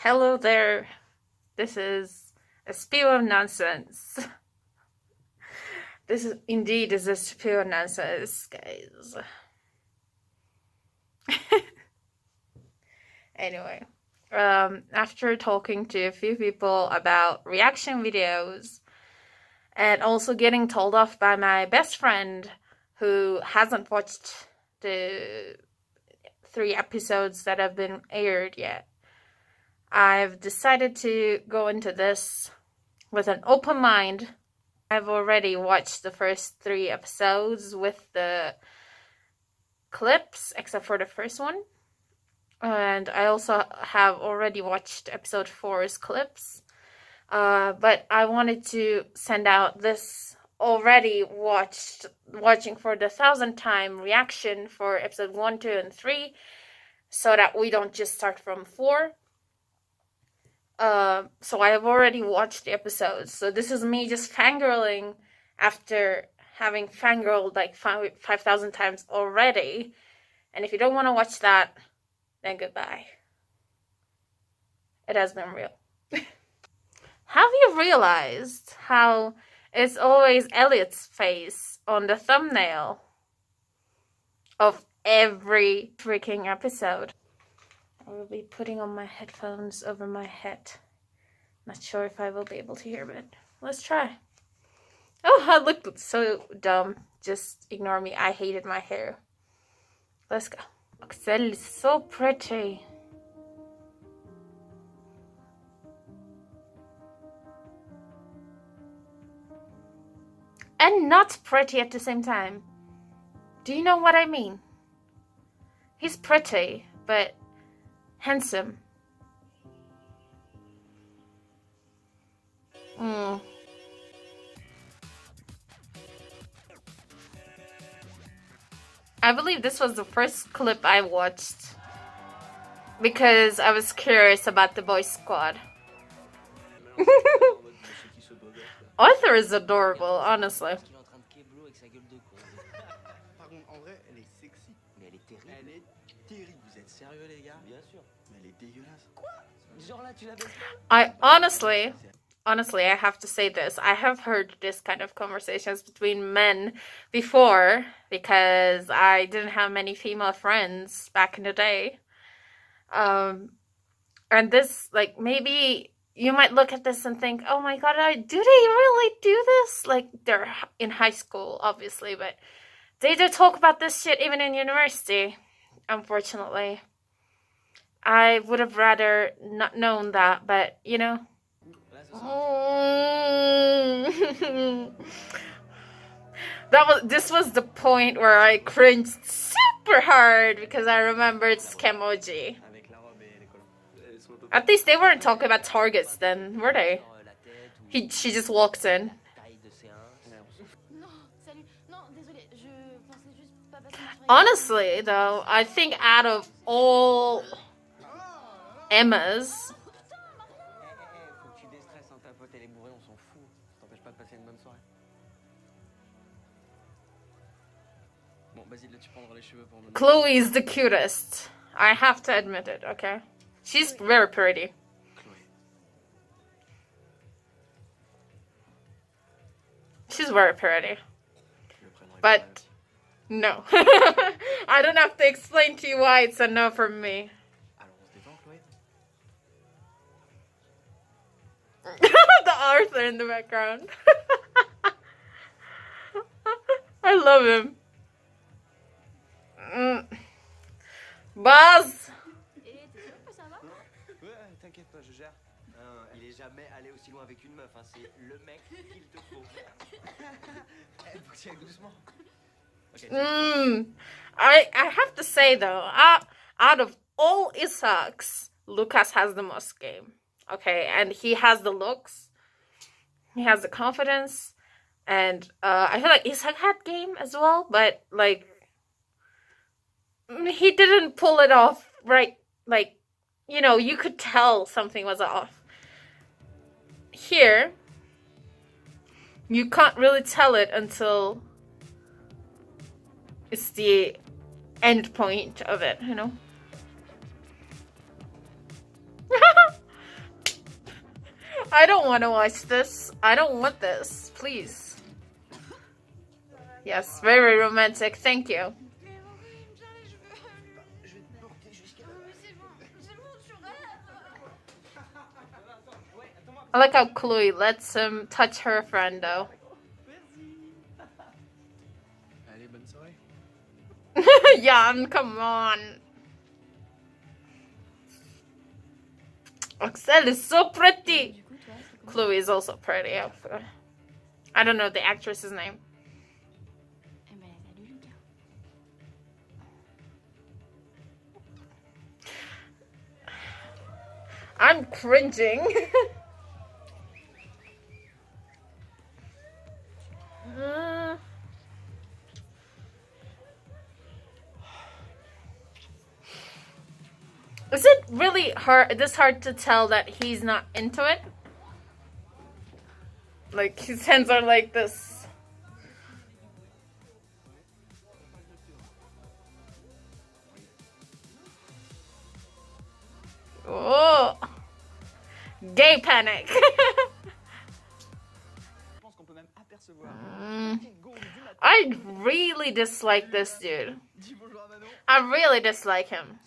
Hello there. This is a spew of nonsense. This is indeed a spew of nonsense, guys. Anyway, after talking to a few people about reaction videos and also getting told off by my best friend who hasn't watched the 3 episodes that have been aired yet, I've decided to go into this with an open mind. I've already watched the first 3 episodes with the clips, except for the first one. And I also have already watched episode 4's clips. But I wanted to send out this already watching for the 1,000th time reaction for episode 1, 2, and 3, so that we don't just start from 4. So I have already watched the episodes. So this is me just fangirling after having fangirled like 5,000 times already. And if you don't want to watch that, then goodbye. It has been real. Have you realized how it's always Elliot's face on the thumbnail of every freaking episode? I will be putting on my headphones over my head. Not sure if I will be able to hear, but let's try. Oh, I looked so dumb. Just ignore me. I hated my hair. Let's go. Axel is so pretty. And not pretty at the same time. Do you know what I mean? He's pretty, but handsome. I believe this was the first clip I watched because I was curious about the boys squad. Arthur is adorable, honestly. I honestly, I have to say this. I have heard this kind of conversations between men before because I didn't have many female friends back in the day. And this, like, maybe you might look at this and think, oh my god, do they really do this? Like, they're in high school, obviously, but they do talk about this shit even in university, unfortunately. I would have rather not known that, but, you know. This was the point where I cringed super hard because I remembered Scamoji. At least they weren't talking about targets then, were they? She just walks in. Honestly, though, I think out of all Emma's, Chloe's the cutest. I have to admit it, okay? She's very pretty. She's very pretty. But no. I don't have to explain to you why it's a no for me. The Arthur in the background. I love him. Buzz! T'inquiète pas, je gère. Il est jamais allé aussi loin avec une meuf, hein. C'est le mec qu'il te faut. Faut que tu ailles doucement. I have to say though, out of all Isaacs, Lucas has the most game. Okay, and he has the looks, he has the confidence, and I feel like Isaac had game as well, but like he didn't pull it off right. Like, you know, you could tell something was off. Here, you can't really tell it until it's the end point of it, you know? I don't want to watch this. I don't want this. Please. Yes, very romantic. Thank you. I like how Chloe lets him touch her friend, though. Jan, come on. Axel is so pretty. Chloe is also pretty. I don't know the actress's name. I'm cringing. Is it really hard to tell that he's not into it? Like, his hands are like this. Oh, gay panic. I really dislike this dude. I really dislike him.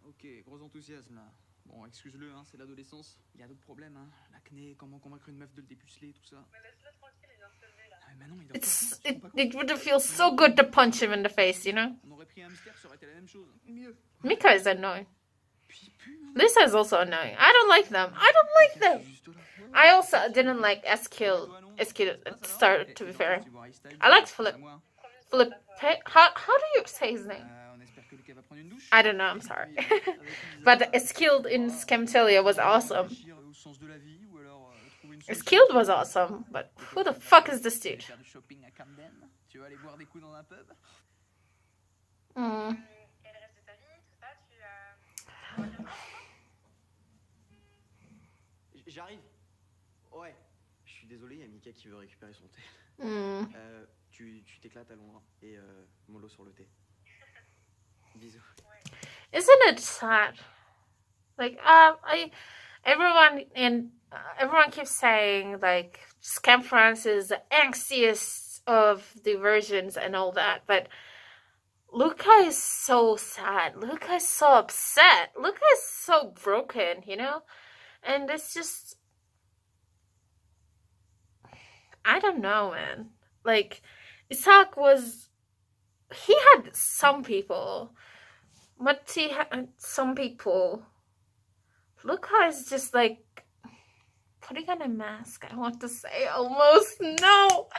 Ok, gros enthousiasme là. Bon, excuse-le, hein, c'est l'adolescence. Il y a d'autres problèmes, hein. L'acné, comment convaincre une meuf de le dépuceler, tout ça. Mais laisse-le tranquille, il vient se lever là. Ah, mais non, il It would feel so good to punch him in the face, you know? On aurait pris un hamster, ça aurait été la même chose. Mieux. Mika is annoying. Lisa is also annoying. I don't like them. I don't like them. I also didn't like Eskil at the start, to be fair. I liked Philip. How do you say his name? I don't know, I'm sorry. But Eskil in Scamtelia was awesome. Eskil was awesome, but who the fuck is this dude? J'arrive. Ouais. Je suis désolé, il y a Mika qui veut récupérer son thé. Tu t'éclates à Londres et mollo sur le thé. Bisous. Isn't it sad? Like, everyone keeps saying like Scam France is the angstiest of the versions and all that, but Luca is so sad. Luca is so upset. Luca is so broken, you know? And it's just, I don't know, man. Like, Isaac he had some people, but he had some people. Luca is just like putting on a mask, I want to say, almost. No!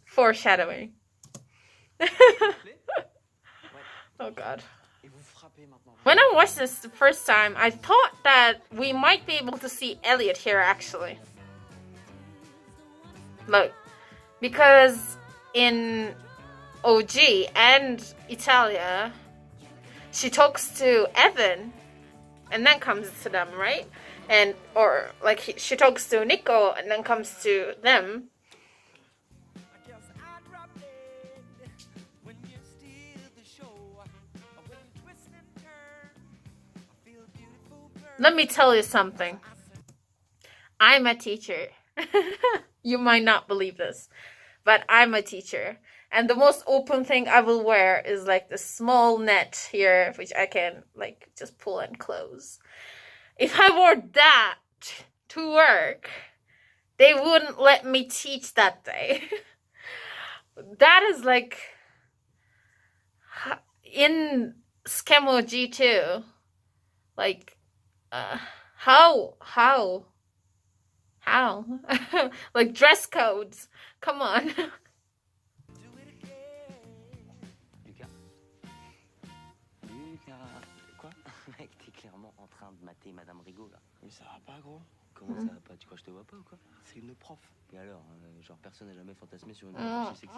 Foreshadowing. Oh, God. When I watched this the first time, I thought that we might be able to see Elliot here, actually. Look, because in OG and Italia, she talks to Evan and then comes to them, right? She talks to Nico and then comes to them. Let me tell you something. I'm a teacher. You might not believe this, but I'm a teacher. And the most open thing I will wear is like the small net here, which I can like just pull and close. If I wore that to work, they wouldn't let me teach that day. That is like in Skemo G2. Like, how? Like dress codes. Come on. Lucas, quoi? Mec, t'es clairement en train de mater Madame Rigaud là. Mais ça va pas, gros. Comment ça va pas? Tu crois que je te vois pas ou quoi? C'est une prof. Et alors, genre personne n'a jamais fantasmé sur une prof sexy.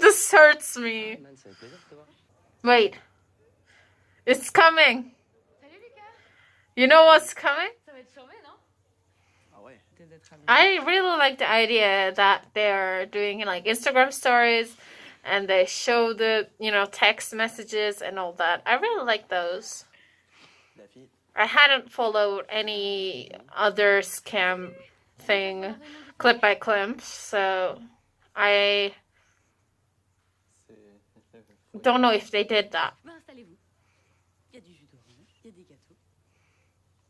This hurts me. Man, ça fait plaisir de te voir. Wait. It's coming. You know what's coming? I really like the idea that they're doing like Instagram stories and they show the, text messages and all that. I really like those. I hadn't followed any other scam thing clip by clip, so I don't know if they did that.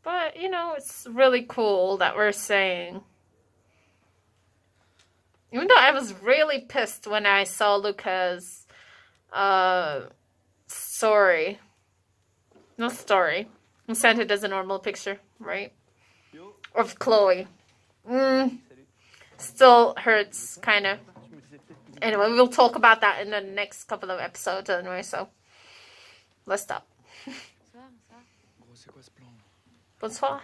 But, you know, it's really cool that we're saying. Even though I was really pissed when I saw Luca's story. No story. And sent it as a normal picture, right? Of Chloe. Still hurts, kind of. Anyway, we'll talk about that in the next couple of episodes anyway, so let's stop. Bonsoir.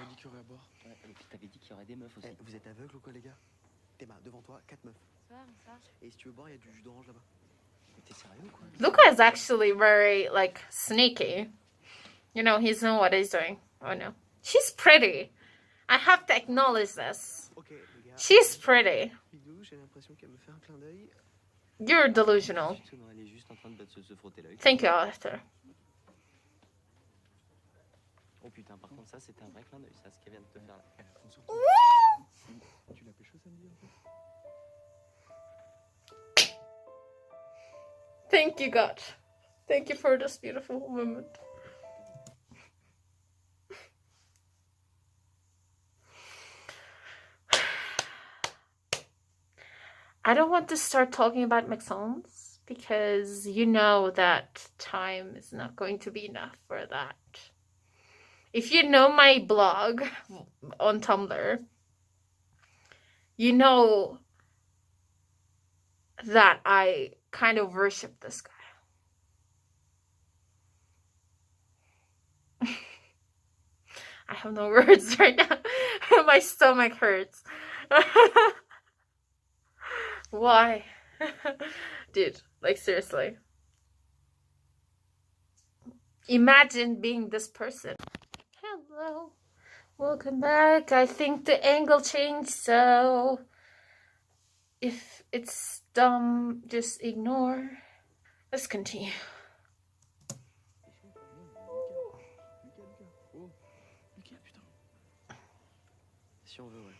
T'avais dit qu'il y aurait des meufs aussi. Vous êtes aveugles ou quoi, les gars? Théma, devant toi, 4 meufs. Et si tu veux boire, il y a du jus d'orange là-bas. Mais t'es sérieux ou quoi? Luca is actually very, like, sneaky. You know, he's know what he's doing. Oh no. She's pretty. I have to acknowledge this. Ok, les gars. She's pretty. J'ai l'impression qu'elle me fait un clin d'œil. You're delusional. Justement, elle est juste en train de se frotter l'œil. Thank you, Arthur. Oh putain, par contre, ça c'était un vrai clin d'œil, ça, ce qu'elle vient de te faire là. Tu l'as pécho samedi en fait? Thank you, God. Thank you for this beautiful moment. I don't want to start talking about McDonald's because you know that time is not going to be enough for that. If you know my blog on Tumblr, you know that I kind of worship this guy. I have no words right now. My stomach hurts. Why? Dude, like seriously. Imagine being this person. Hello. Welcome back. I think the angle changed, so if it's dumb, just ignore. Let's continue. Si on veut, ouais.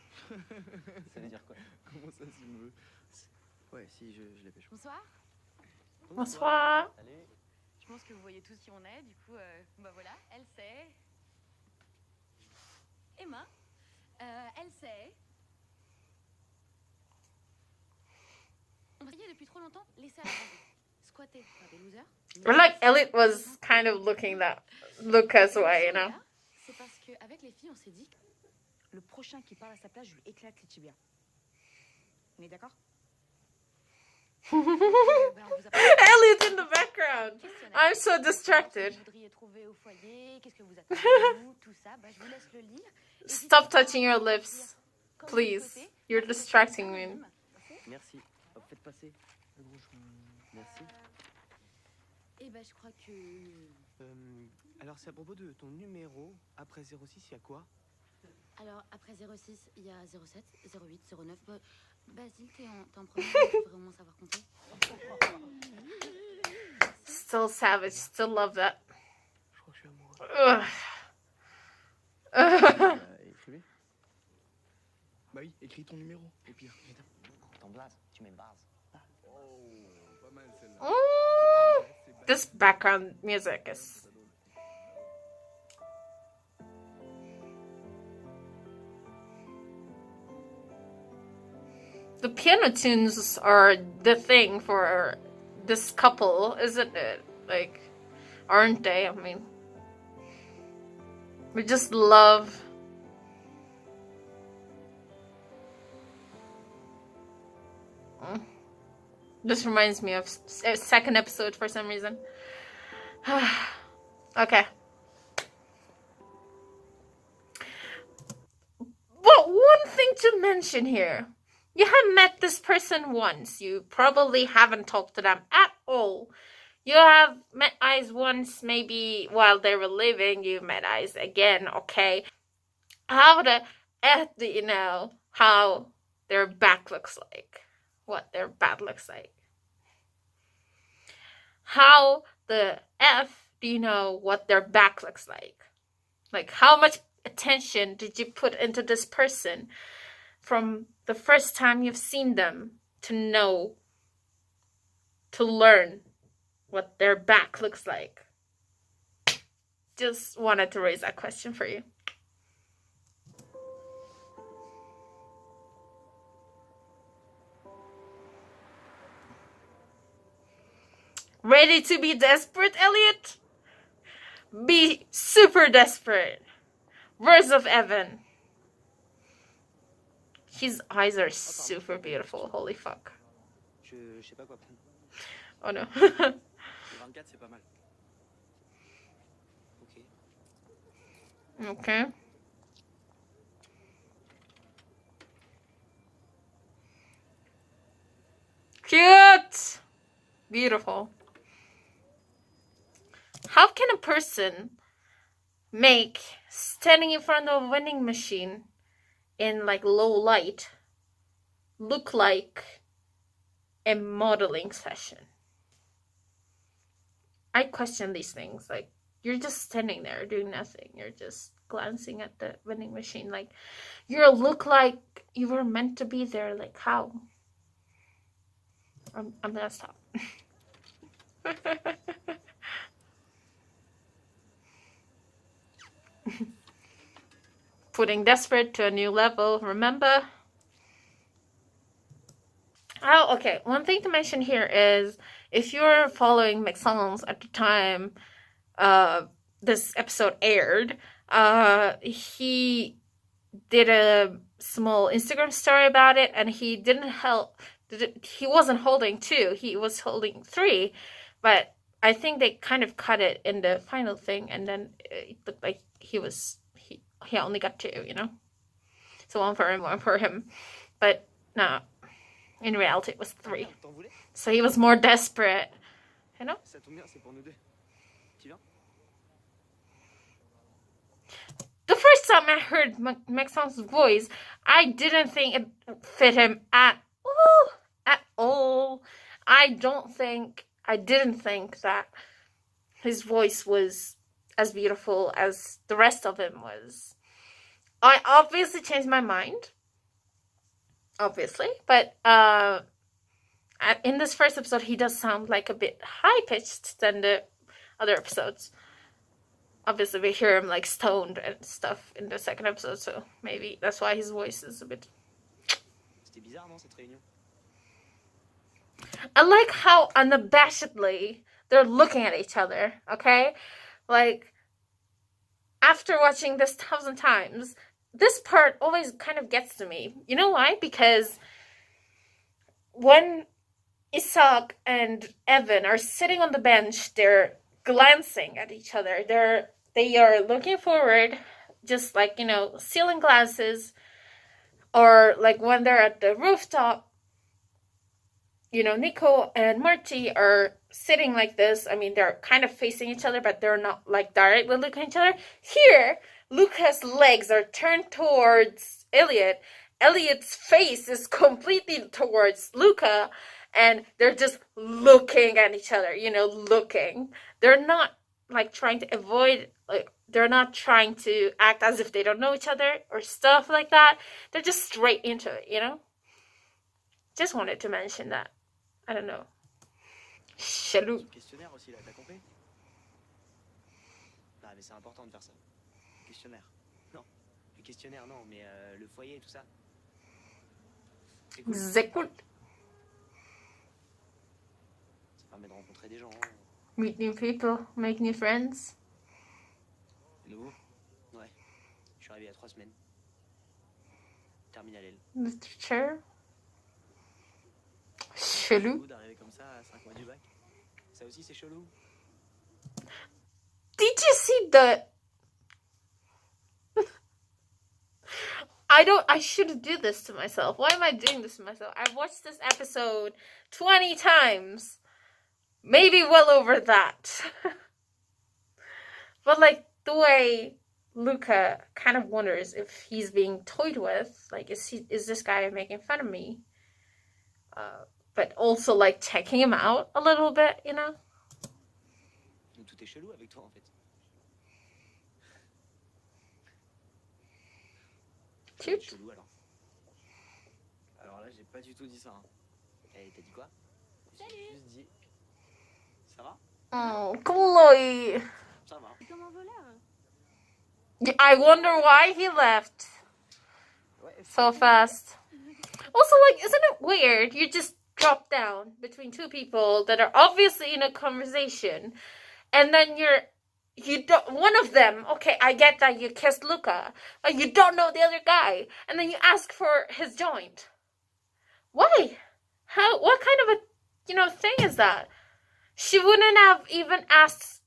Ça veut dire quoi? Comment ça, si on veut? Ouais, si, je l'ai pécho. Bonsoir. Bonsoir. Salut. Je pense que vous voyez tous qui on est. Du coup, bah voilà, elle sait. Emma, elle sait. On va depuis trop longtemps. Laissez à la rangée. Squatter par des losers. Or like Elliot was kind of looking that Lucas way, you know. C'est parce qu'avec les filles, on s'est dit que le prochain qui parle à sa place, je lui éclate les tibias. On est d'accord? Elliot in the background. I'm so distracted. Stop touching your lips, please. You're distracting me. Merci. Hop, faites passer. Merci. Eh ben, je crois que... Alors, c'est à propos de ton numéro. Après 06, il y a quoi? Alors, après 06, il y a 07, 08, 09. Basile, t'es en premier, il faut vraiment savoir compter. Still savage, still love that. Je crois que je suis amoureux. Écrivez. Bah oui, écris ton numéro, au pire. Ton blaze, tu mets base. Oh, pas mal celle-là. This background music is... The piano tunes are the thing for this couple, isn't it? Like, aren't they? I mean, we just love... This reminds me of a second episode for some reason. Okay. But one thing to mention here. You have met this person once. You probably haven't talked to them at all. You have met eyes once, maybe while they were living. You met eyes again, okay. How the F do you know how their back looks like? What their back looks like? How the F do you know what their back looks like? Like, how much attention did you put into this person from the first time you've seen them to know, to learn what their back looks like? Just wanted to raise that question for you. Ready to be desperate, Elliot? Be super desperate. Words of Evan. His eyes are super beautiful. Holy fuck. Je sais pas quoi prendre. Oh no. 24, c'est pas mal. Ok. Okay. Cute! Beautiful. How can a person make standing in front of a vending machine in like low light look like a modeling session? I question these things. Like, you're just standing there doing nothing. You're just glancing at the vending machine. Like, you look like you were meant to be there. Like, how? I'm gonna stop. Putting desperate to a new level, remember? Oh, okay. One thing to mention here is, if you're following Maxence at the time this episode aired, he did a small Instagram story about it, and he he wasn't holding 2, he was holding 3, but I think they kind of cut it in the final thing, and then it looked like he only got 2, you know? So one for him. But no, in reality it was 3. So he was more desperate, you know? Ça tombe bien, c'est pour nous deux. Tu viens? The first time I heard Maxence's voice, I didn't think it fit him at all. I didn't think that his voice was as beautiful as the rest of him was. I obviously changed my mind. Obviously. But in this first episode, he does sound like a bit high-pitched than the other episodes. Obviously, we hear him like stoned and stuff in the second episode, so maybe that's why his voice is a bit... C'était bizarre, non, cette réunion? I like how unabashedly they're looking at each other, okay? Like, after watching this 1,000 times, this part always kind of gets to me. You know why? Because when Isaac and Evan are sitting on the bench, they're glancing at each other. They are looking forward, just like, you know, ceiling glances, or like when they're at the rooftop, you know, Nico and Marty are sitting like this. I mean, they're kind of facing each other, but they're not like directly looking at each other. Here, Luca's legs are turned towards Elliot. Elliot's face is completely towards Luca, and they're just looking at each other, you know, looking. They're not like trying to avoid, like, they're not trying to act as if they don't know each other or stuff like that. They're just straight into it, you know? Just wanted to mention that. I don't know. Chelou. Le questionnaire aussi, là, t'as compris? Ah, mais c'est important de faire ça. Le questionnaire. Non. Le questionnaire, non, mais le foyer et tout ça. C'est cool. Ça permet de rencontrer des gens. Meet new people, make new friends. Nouveau? Ouais. Je suis arrivé il y a 3 semaines. Terminal L. Literature. Chelou. D'arriver comme ça à 5 mois du bac. Ça aussi, c'est chelou. Did you see the... I shouldn't do this to myself. Why am I doing this to myself? I've watched this episode 20 times. Maybe well over that. But like the way Luca kind of wonders if he's being toyed with. Like, is this guy making fun of me? But also like checking him out a little bit, you know? Tout est chelou avec toi en fait. Ça va être Shoot. chelou alors. Alors là, j'ai pas du tout dit ça. Hein. Eh, t'as dit quoi? J'ai juste dit. Ça va? Oh, Chloe. Ça va. C'est comme un voleur. I wonder why he left Ouais. so fast. Also, like, isn't it weird? You just drop down between two people that are obviously in a conversation, and then you don't, one of them, okay, I get that you kissed Luca, but you don't know the other guy, and then you ask for his joint. Why? How? What kind of a, thing is that? She wouldn't have even asked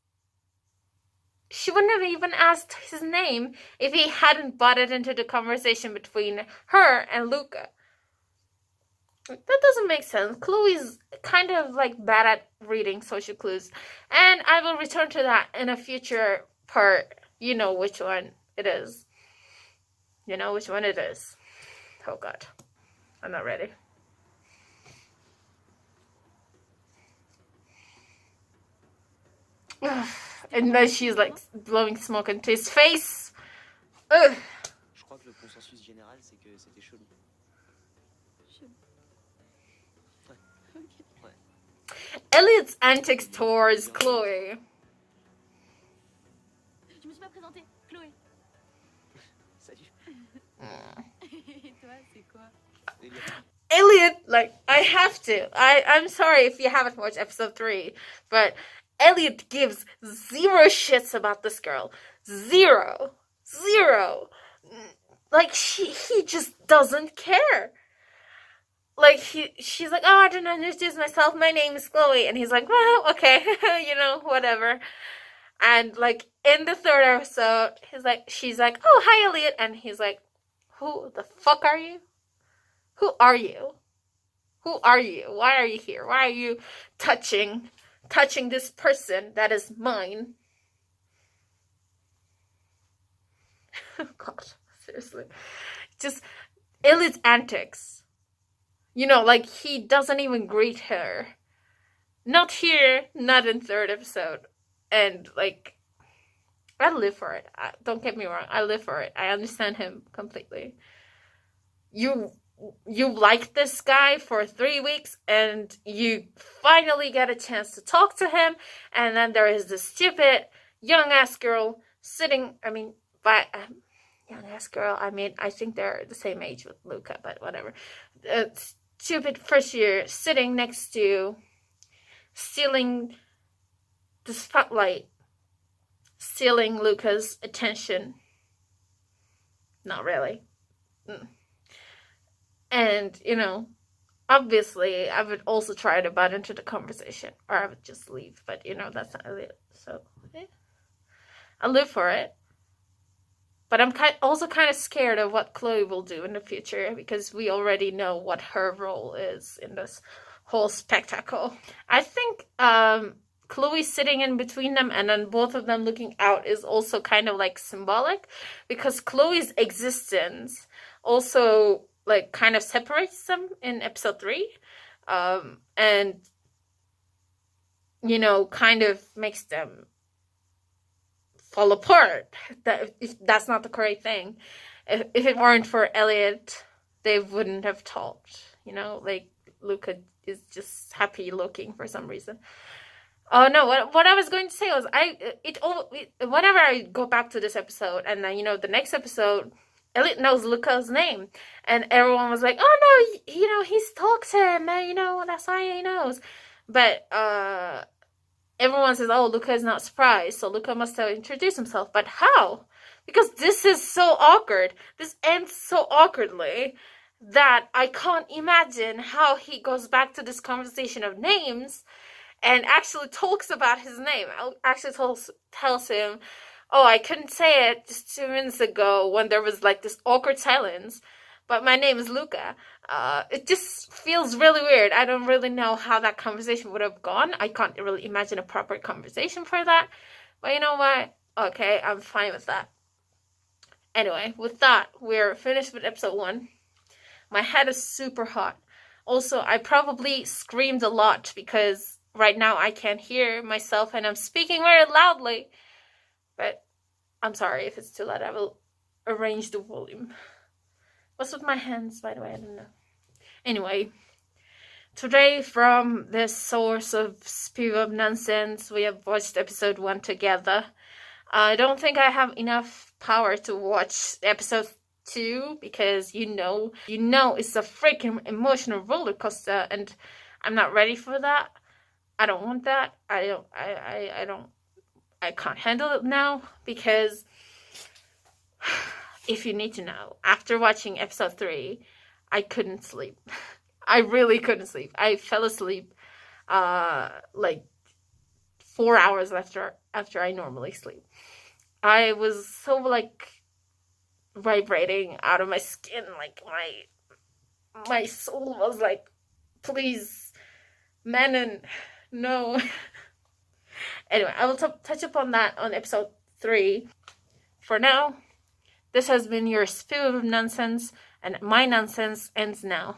his name if he hadn't butted into the conversation between her and Luca. That doesn't make sense. Chloe's kind of like bad at reading social clues. And I will return to that in a future part. You know which one it is. You know which one it is. Oh god. I'm not ready. And then she's like blowing smoke into his face. Ugh. Je crois que le consensus général, c'est que c'était chelou. Elliot's antics towards Chloe. Je me suis pas présentée. Chloé. Salut. Et toi, c'est quoi? Elliot, like, I have to. I'm sorry if you haven't watched episode 3, but Elliot gives zero shits about this girl. Zero. Like, he just doesn't care. Like, she's like, oh, I didn't introduce myself. My name is Chloe. And he's like, well, okay, whatever. And, like, in the 3rd episode, she's like, oh, hi, Elliot. And he's like, who the fuck are you? Who are you? Who are you? Why are you here? Why are you touching this person that is mine? God, seriously. Just Elliot's antics. Like, he doesn't even greet her. Not here, not in 3rd episode. And, like, I live for it. Don't get me wrong, I live for it. I understand him completely. You like this guy for 3 weeks, and you finally get a chance to talk to him, and then there is this stupid young-ass girl sitting, young-ass girl, I think they're the same age with Luca, but whatever. Stupid first year sitting next to, stealing the spotlight, stealing Luca's attention. Not really. And, obviously, I would also try to butt into the conversation, or I would just leave, but, that's not it. So, yeah. I live for it. But I'm also kind of scared of what Chloe will do in the future, because we already know what her role is in this whole spectacle. I think Chloe sitting in between them and then both of them looking out is also kind of like symbolic, because Chloe's existence also like kind of separates them in episode 3, and kind of makes them fall apart. If that's not the correct thing. If it weren't for Elliot, they wouldn't have talked. Like, Luca is just happy looking for some reason. Oh no! What I was going to say was whenever I go back to this episode, and then the next episode, Elliot knows Luca's name, and everyone was like, "Oh no, he's talked to him, that's why he knows." But everyone says, "Oh, Luca is not surprised, so Luca must have introduced himself." But how? Because this is so awkward. This ends so awkwardly that I can't imagine how he goes back to this conversation of names and actually talks about his name. Actually tells him, oh, I couldn't say it just 2 minutes ago when there was like this awkward silence, but my name is Luca. It just feels really weird. I don't really know how that conversation would have gone. I can't really imagine a proper conversation for that. But you know what? Okay, I'm fine with that. Anyway, with that, we're finished with episode 1. My head is super hot. Also, I probably screamed a lot because right now I can't hear myself and I'm speaking very loudly. But I'm sorry if it's too loud. I will arrange the volume. What's with my hands, by the way? I don't know. Anyway, today, from this source of spew of nonsense, we have watched episode 1 together. I don't think I have enough power to watch episode 2 because you know it's a freaking emotional roller coaster, and I'm not ready for that. I don't want that. I can't handle it now, because if you need to know, after watching episode 3, I couldn't sleep. I really couldn't sleep. I fell asleep like 4 hours after I normally sleep. I was so like vibrating out of my skin, like my soul was like, please, Manon, no. Anyway, I will touch upon that on episode 3. For now, this has been your spew of nonsense, and my nonsense ends now.